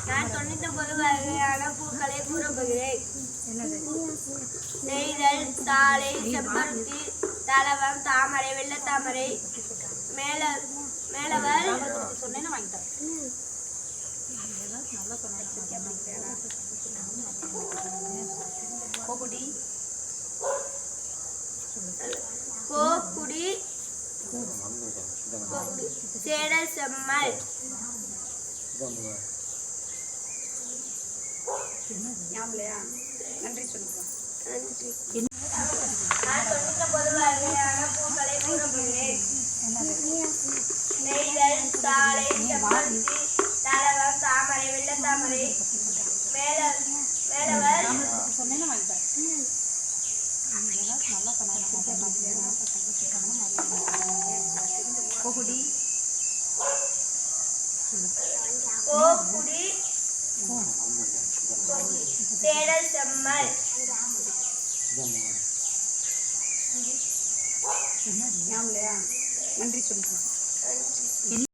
நான் 99 வகையான பூக்களை கூறப்போகிறேன். நெய்தல், தாழை, செம்பருத்தி, தலவம், தாமரை, வெள்ளத்தாமரை, மேலவர், கோக்குடி, சேடல், செம்மல், நன்றி சொல்லுவோம். நான் 99 வகையான பூக்களை கூறப்போகிறேன். நெய்தல், தாழை, செம்பருத்தி, தலவம், தாமரை, வெள்ளத்தாமரை, மேலவர், கோக்குடி, சேடல், செம்மல், நன்றி சொல்லுங்க.